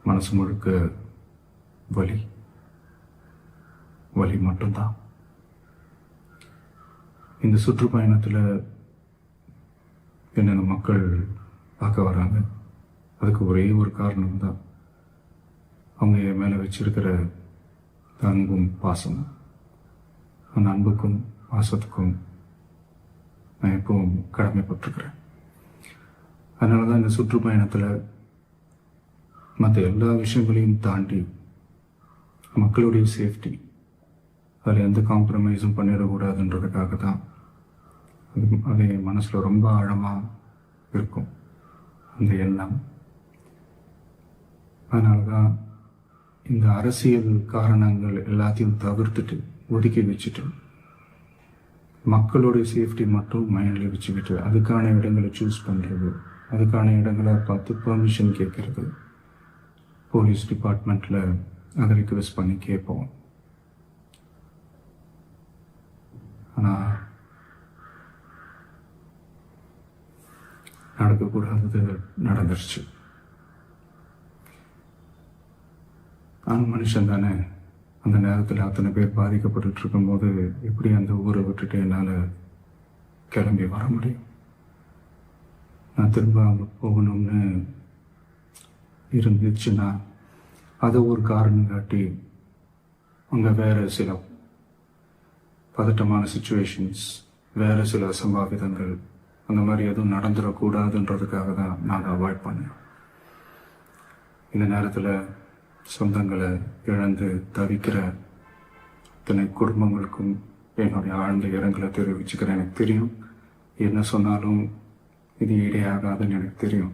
மனசு முழுக்க வலி வலி மட்டும்தான். இந்த சுற்றுப்பயணத்தில் என்னென்ன மக்கள் பார்க்க வராங்க, அதுக்கு ஒரே ஒரு காரணம் தான், அவங்க என் மேலே வச்சிருக்கிற அன்பும் பாசமும். அந்த அன்புக்கும் பாசத்துக்கும் நான் எப்பவும் கடமைப்பட்டிருக்கிறேன். அதனால தான் இந்த சுற்றுப்பயணத்தில் மற்ற எல்லா விஷயங்களையும் தாண்டி மக்களுடைய சேஃப்டி, அதில் எந்த காம்ப்ரமைஸும் பண்ணிடக்கூடாதுன்றதுக்காக தான் அது என் மனசில் ரொம்ப ஆழமாக இருக்கும் அந்த எண்ணம். அதனால தான் இந்த அரசியல் காரணங்கள் எல்லாத்தையும் தவிர்த்துட்டு ஒதுக்கி வச்சுட்டு மக்களுடைய சேஃப்டி மட்டும் மைண்டில் வச்சுக்கிட்டு அதுக்கான இடங்களை சூஸ் பண்ணுறது, அதுக்கான இடங்களை பார்த்து பெர்மிஷன் கேட்கறது, போலீஸ் டிபார்ட்மெண்ட்டில் அதை ரிக்வெஸ்ட் பண்ணி கேட்போம். ஆனால் நடக்கக்கூடாதது நடந்துருச்சு. நான் மனுஷன் தானே. அந்த நேரத்தில் அத்தனை பேர் பாதிக்கப்பட்டு இருக்கும்போது எப்படி அந்த ஊரை விட்டுட்டு என்னால் கிளம்பி வர முடியும்? நான் திரும்ப அங்கே போகணும்னு இருந்துச்சுன்னா அதை ஒரு காரணம் காட்டி அங்கே வேறு சில பதட்டமான சுச்சுவேஷன்ஸ், வேறு சில சம்பாவிதங்கள், அந்த மாதிரி எதுவும் நடந்துடக்கூடாதுன்றதுக்காக தான் நான் அவாய்ட் பண்ணேன். இந்த நேரத்தில் சொந்தங்களை இழந்து தவிக்கிற இத்தனை குடும்பங்களுக்கும் என்னுடைய ஆழ்ந்த இரங்கலை தெரிவிச்சுக்கிறேன். எனக்கு தெரியும், என்ன சொன்னாலும் இது ஈடையாகாதுன்னு எனக்கு தெரியும்.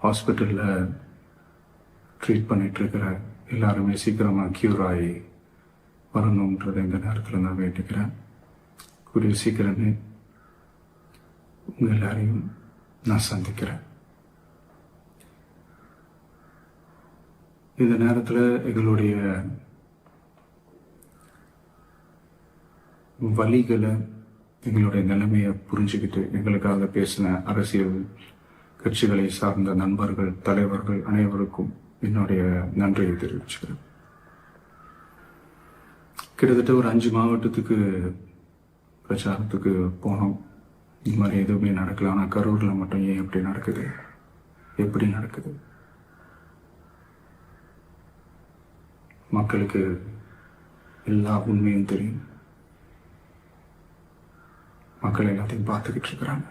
ஹாஸ்பிட்டலில் ட்ரீட் பண்ணிகிட்ருக்கிற எல்லாருமே சீக்கிரமாக க்யூர் ஆகி வரணுன்றதை இந்த நேரத்தில் நான் வேண்டிக்கிறேன். கூடிய சீக்கிரமே உங்கள் எல்லாரையும் நான் சந்திக்கிறேன். இந்த நேரத்தில் எங்களுடைய வலிகளை, எங்களுடைய நிலைமையை புரிஞ்சுக்கிட்டு எங்களுக்காக பேசின அரசியல் கட்சிகளை சார்ந்த நண்பர்கள், தலைவர்கள் அனைவருக்கும் என்னுடைய நன்றியை தெரிவிச்சுக்கிறேன். கிட்டத்தட்ட ஒரு 5 மாவட்டத்துக்கு பிரச்சாரத்துக்கு போனோம். இந்த மாதிரி எதுவுமே நடக்கல. ஆனால் கரூரில் மட்டும் ஏன் எப்படி நடக்குது, எப்படி நடக்குது? மக்களுக்கு எல்லா உண்மையும் தெரியும். மக்கள் எல்லாத்தையும் பார்த்துக்கிட்டு இருக்கிறாங்க.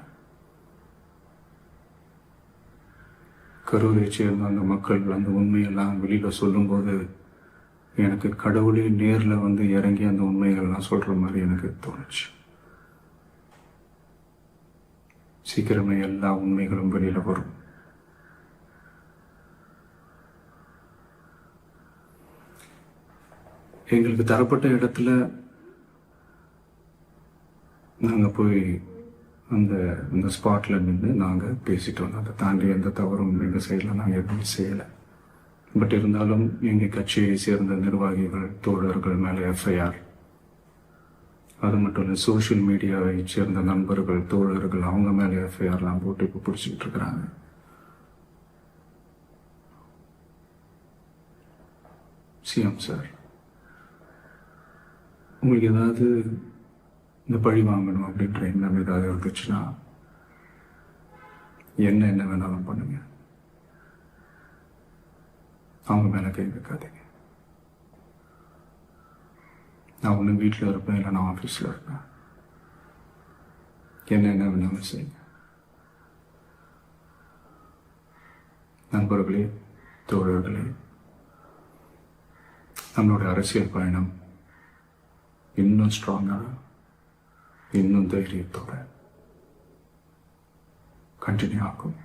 கரூரை சேர்ந்த அந்த மக்கள் அந்த உண்மையெல்லாம் வெளியில் சொல்லும்போது எனக்கு கடவுளே நேரில் வந்து இறங்கி அந்த உண்மைகள்லாம் சொல்கிற மாதிரி எனக்கு தோணுச்சு. சீக்கிரமே எல்லா உண்மைகளும் வெளியில் வரும். எங்களுக்கு தரப்பட்ட இடத்துல நாங்கள் போய் அந்த ஸ்பாட்டில் நின்று நாங்கள் பேசிட்டு வந்தோம். அதை தாண்டி எந்த தவறும் எங்கள் சைடில் நாங்கள் எதுவும் செய்யலை. பட் இருந்தாலும் எங்கள் கட்சியை சேர்ந்த நிர்வாகிகள், தோழர்கள் மேலே எஃப்ஐஆர், அது மட்டும் இல்லை சோஷியல் மீடியாவை சேர்ந்த நண்பர்கள், தோழர்கள், அவங்க மேலே எஃப்ஐஆர்லாம் போட்டு இப்போ பிடிச்சிக்கிட்டு இருக்கிறாங்க. சிஎம் சார், உங்களுக்கு ஏதாவது இந்த பழி வாங்கணும் அப்படின்ற எண்ணம் ஏதாவது இருந்துச்சுன்னா என்ன வேணாலும் பண்ணுங்க. அவங்க மேலே கை வைக்காதீங்க. நான் ஒன்று வீட்டில் இருப்பேன், இல்லை நான் ஆஃபீஸில் இருப்பேன். என்ன வேணாலும் செய்யுங்க. நண்பர்களே, தோழர்களே, நம்மளுடைய அரசியல் பயணம் இன்னும் ஸ்ட்ராங்காக, இன்னும் தைரியத்தோட கண்டினியூ ஆகும்.